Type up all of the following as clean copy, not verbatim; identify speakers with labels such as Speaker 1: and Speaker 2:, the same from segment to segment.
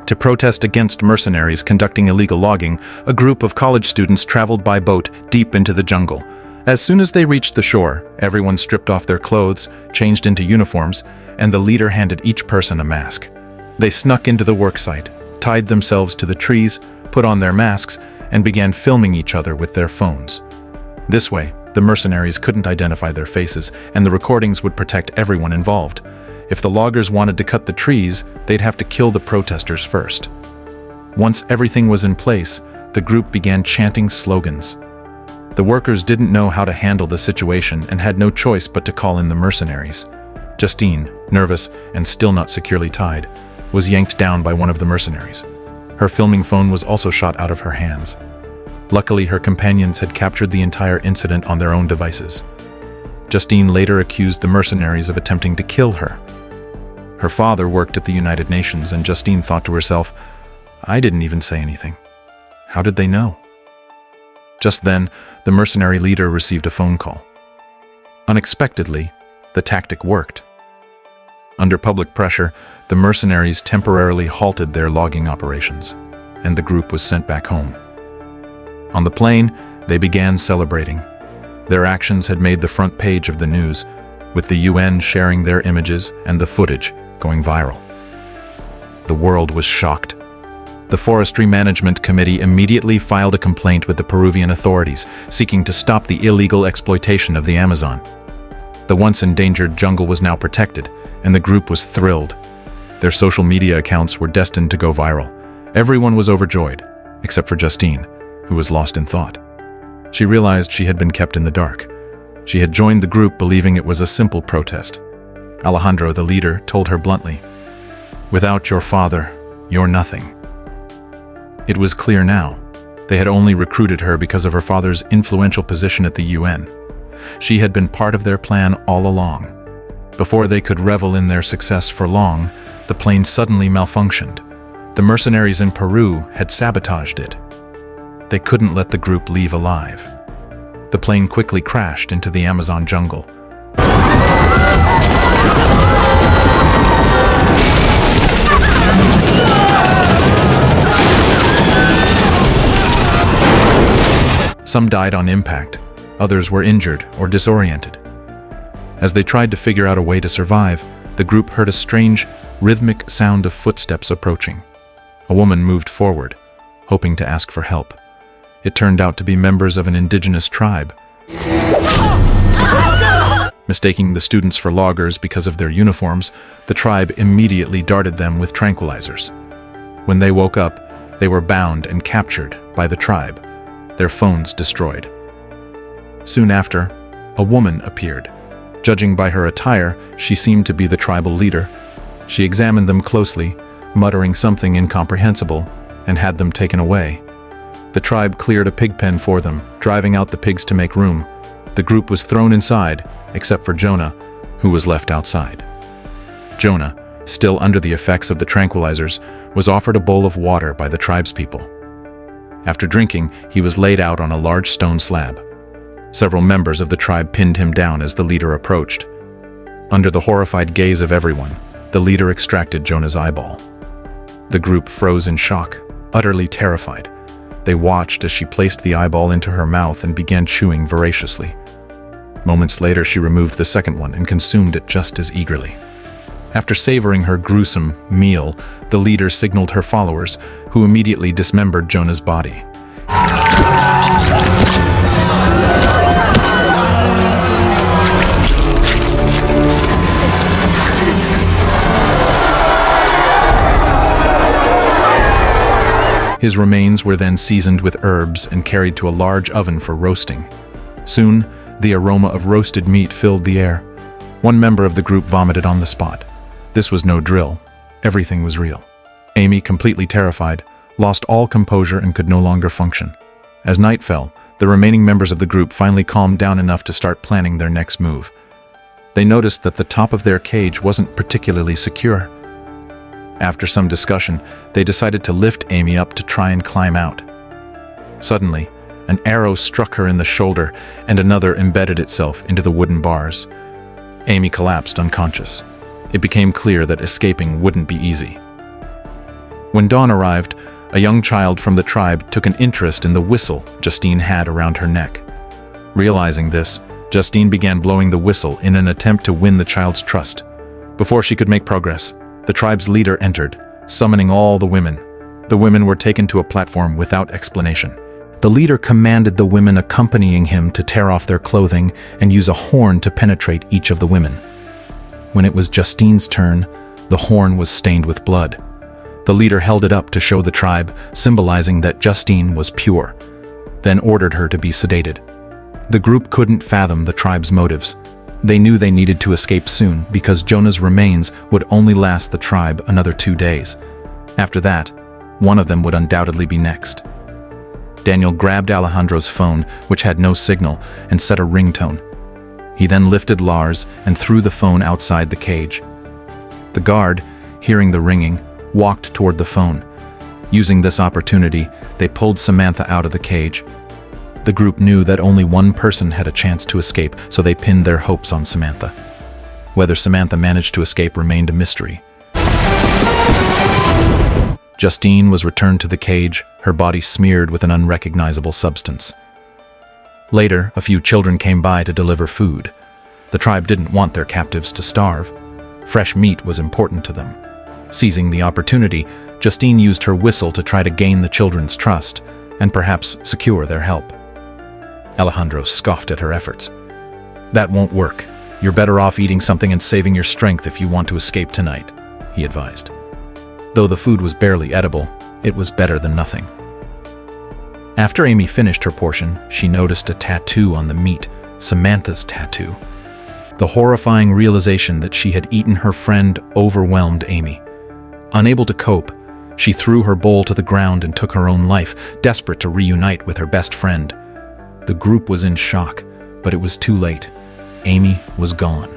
Speaker 1: To protest against mercenaries conducting illegal logging, a group of college students traveled by boat deep into the jungle. As soon as they reached the shore, everyone stripped off their clothes, changed into uniforms, and the leader handed each person a mask. They snuck into the worksite, tied themselves to the trees, put on their masks, and began filming each other with their phones. This way, the mercenaries couldn't identify their faces, and the recordings would protect everyone involved. If the loggers wanted to cut the trees, they'd have to kill the protesters first. Once everything was in place, the group began chanting slogans. The workers didn't know how to handle the situation and had no choice but to call in the mercenaries. Justine, nervous and still not securely tied, was yanked down by one of the mercenaries. Her filming phone was also shot out of her hands. Luckily, her companions had captured the entire incident on their own devices. Justine later accused the mercenaries of attempting to kill her. Her father worked at the United Nations, and Justine thought to herself, "I didn't even say anything. How did they know?" Just then, the mercenary leader received a phone call. Unexpectedly, the tactic worked. Under public pressure, the mercenaries temporarily halted their logging operations, and the group was sent back home. On the plane, they began celebrating. Their actions had made the front page of the news, with the UN sharing their images and the footage going viral. The world was shocked. The Forestry Management Committee immediately filed a complaint with the Peruvian authorities, seeking to stop the illegal exploitation of the Amazon. The once endangered jungle was now protected, and the group was thrilled. Their social media accounts were destined to go viral. Everyone was overjoyed, except for Justine, who was lost in thought. She realized she had been kept in the dark. She had joined the group believing it was a simple protest. Alejandro, the leader, told her bluntly, "Without your father, you're nothing." It was clear now. They had only recruited her because of her father's influential position at the UN. She had been part of their plan all along. Before they could revel in their success for long, the plane suddenly malfunctioned. The mercenaries in Peru had sabotaged it. They couldn't let the group leave alive. The plane quickly crashed into the Amazon jungle. Some died on impact, others were injured or disoriented. As they tried to figure out a way to survive, the group heard a strange, rhythmic sound of footsteps approaching. A woman moved forward, hoping to ask for help. It turned out to be members of an indigenous tribe. Mistaking the students for loggers because of their uniforms, the tribe immediately darted them with tranquilizers. When they woke up, they were bound and captured by the tribe, their phones destroyed. Soon after, a woman appeared. Judging by her attire, she seemed to be the tribal leader. She examined them closely, muttering something incomprehensible, and had them taken away. The tribe cleared a pig pen for them, driving out the pigs to make room. The group was thrown inside, except for Jonah, who was left outside. Jonah, still under the effects of the tranquilizers, was offered a bowl of water by the tribespeople. After drinking, he was laid out on a large stone slab. Several members of the tribe pinned him down as the leader approached. Under the horrified gaze of everyone, the leader extracted Jonah's eyeball. The group froze in shock, utterly terrified. They watched as she placed the eyeball into her mouth and began chewing voraciously. Moments later, she removed the second one and consumed it just as eagerly. After savoring her gruesome meal, the leader signaled her followers, who immediately dismembered Jonah's body. His remains were then seasoned with herbs and carried to a large oven for roasting. Soon, the aroma of roasted meat filled the air. One member of the group vomited on the spot. This was no drill. Everything was real. Amy, completely terrified, lost all composure and could no longer function. As night fell, the remaining members of the group finally calmed down enough to start planning their next move. They noticed that the top of their cage wasn't particularly secure. After some discussion, they decided to lift Amy up to try and climb out. Suddenly, an arrow struck her in the shoulder and another embedded itself into the wooden bars. Amy collapsed unconscious. It became clear that escaping wouldn't be easy. When dawn arrived, a young child from the tribe took an interest in the whistle Justine had around her neck. Realizing this, Justine began blowing the whistle in an attempt to win the child's trust. Before she could make progress, the tribe's leader entered, summoning all the women. The women were taken to a platform without explanation. The leader commanded the women accompanying him to tear off their clothing and use a horn to penetrate each of the women. When it was Justine's turn, the horn was stained with blood. The leader held it up to show the tribe, symbolizing that Justine was pure, then ordered her to be sedated. The group couldn't fathom the tribe's motives. They knew they needed to escape soon because Jonah's remains would only last the tribe another 2 days. After that, one of them would undoubtedly be next. Daniel grabbed Alejandro's phone, which had no signal, and set a ringtone. He then lifted Lars and threw the phone outside the cage. The guard, hearing the ringing, walked toward the phone. Using this opportunity, they pulled Samantha out of the cage. The group knew that only one person had a chance to escape, so they pinned their hopes on Samantha. Whether Samantha managed to escape remained a mystery. Justine was returned to the cage, her body smeared with an unrecognizable substance. Later, a few children came by to deliver food. The tribe didn't want their captives to starve. Fresh meat was important to them. Seizing the opportunity, Justine used her whistle to try to gain the children's trust and perhaps secure their help. Alejandro scoffed at her efforts. "That won't work. You're better off eating something and saving your strength if you want to escape tonight," he advised. Though the food was barely edible, it was better than nothing. After Amy finished her portion, she noticed a tattoo on the meat, Samantha's tattoo. The horrifying realization that she had eaten her friend overwhelmed Amy. Unable to cope, she threw her bowl to the ground and took her own life, desperate to reunite with her best friend. The group was in shock, but it was too late. Amy was gone.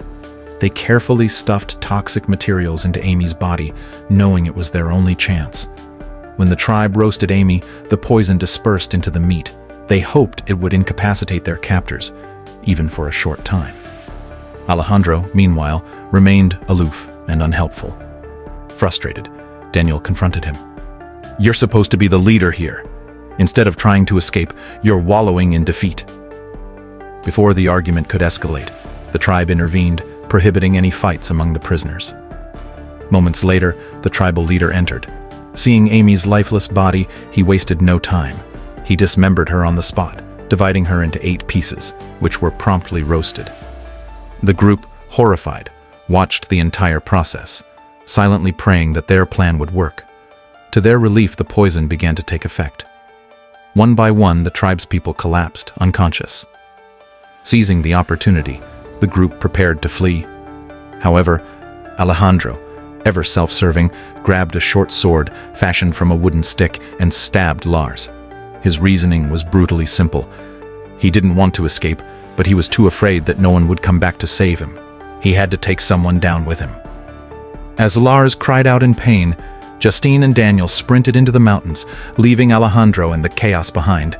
Speaker 1: They carefully stuffed toxic materials into Amy's body, knowing it was their only chance. When the tribe roasted Amy, the poison dispersed into the meat. They hoped it would incapacitate their captors, even for a short time. Alejandro, meanwhile, remained aloof and unhelpful. Frustrated, Daniel confronted him. "You're supposed to be the leader here. Instead of trying to escape, you're wallowing in defeat." Before the argument could escalate, the tribe intervened, prohibiting any fights among the prisoners. Moments later, the tribal leader entered. Seeing Amy's lifeless body, he wasted no time. He dismembered her on the spot, dividing her into 8 pieces, which were promptly roasted. The group, horrified, watched the entire process, silently praying that their plan would work. To their relief, the poison began to take effect. One by one, the tribespeople collapsed, unconscious. Seizing the opportunity, the group prepared to flee. However, Alejandro, ever self-serving, grabbed a short sword fashioned from a wooden stick and stabbed Lars. His reasoning was brutally simple. He didn't want to escape, but he was too afraid that no one would come back to save him. He had to take someone down with him. As Lars cried out in pain, Justine and Daniel sprinted into the mountains, leaving Alejandro and the chaos behind.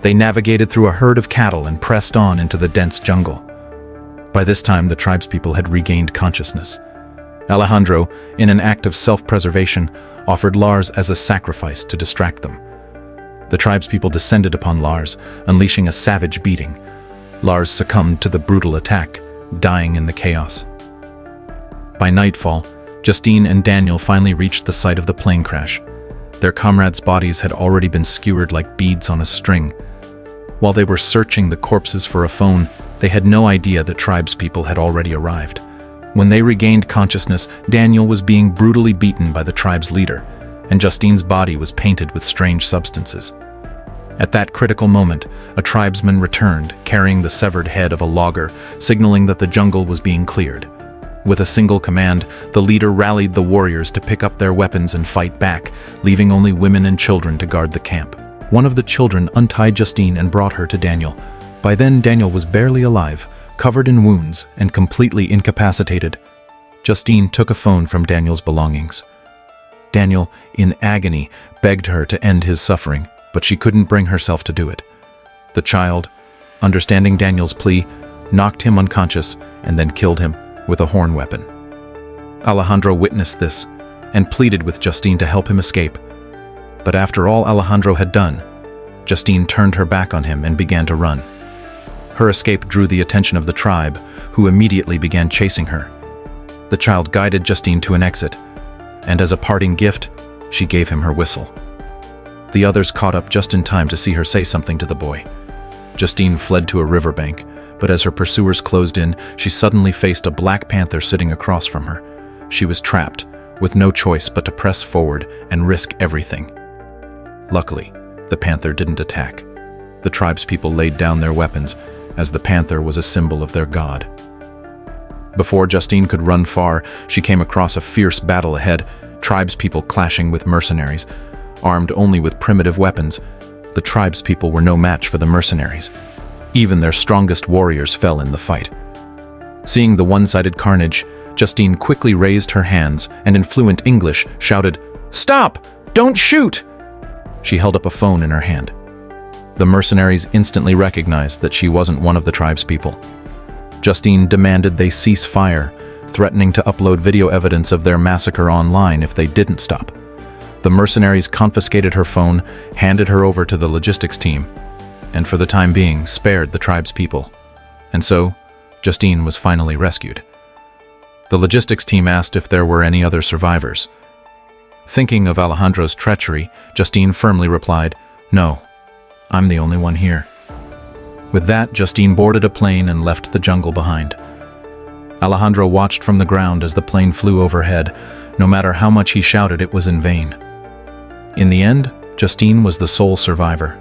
Speaker 1: They navigated through a herd of cattle and pressed on into the dense jungle. By this time, the tribespeople had regained consciousness. Alejandro, in an act of self-preservation, offered Lars as a sacrifice to distract them. The tribespeople descended upon Lars, unleashing a savage beating. Lars succumbed to the brutal attack, dying in the chaos. By nightfall, Justine and Daniel finally reached the site of the plane crash. Their comrades' bodies had already been skewered like beads on a string. While they were searching the corpses for a phone, they had no idea that tribespeople had already arrived. When they regained consciousness, Daniel was being brutally beaten by the tribe's leader, and Justine's body was painted with strange substances. At that critical moment, a tribesman returned, carrying the severed head of a logger, signaling that the jungle was being cleared. With a single command, the leader rallied the warriors to pick up their weapons and fight back, leaving only women and children to guard the camp. One of the children untied Justine and brought her to Daniel. By then, Daniel was barely alive, covered in wounds and completely incapacitated. Justine took a phone from Daniel's belongings. Daniel, in agony, begged her to end his suffering, but she couldn't bring herself to do it. The child, understanding Daniel's plea, knocked him unconscious and then killed him with a horn weapon. Alejandro witnessed this. and pleaded with Justine to help him escape. But after all Alejandro had done, Justine turned her back on him and began to run. Her escape drew the attention of the tribe, who immediately began chasing her. The child guided Justine to an exit, and as a parting gift, she gave him her whistle. The others caught up just in time to see her say something to the boy. Justine fled to a riverbank, but as her pursuers closed in, she suddenly faced a black panther sitting across from her. She was trapped, with no choice but to press forward and risk everything. Luckily, the panther didn't attack. The tribespeople laid down their weapons, as the panther was a symbol of their god. Before Justine could run far, she came across a fierce battle ahead, tribespeople clashing with mercenaries. Armed only with primitive weapons, the tribespeople were no match for the mercenaries. Even their strongest warriors fell in the fight. Seeing the one-sided carnage, Justine quickly raised her hands and in fluent English shouted, "Stop! Don't shoot!" She held up a phone in her hand. The mercenaries instantly recognized that she wasn't one of the tribespeople. Justine demanded they cease fire, threatening to upload video evidence of their massacre online if they didn't stop. The mercenaries confiscated her phone, handed her over to the logistics team, and for the time being spared the tribespeople. And so, Justine was finally rescued. The logistics team asked if there were any other survivors. Thinking of Alejandro's treachery, Justine firmly replied, "No, I'm the only one here." With that, Justine boarded a plane and left the jungle behind. Alejandro watched from the ground as the plane flew overhead. No matter how much he shouted, it was in vain. In the end, Justine was the sole survivor.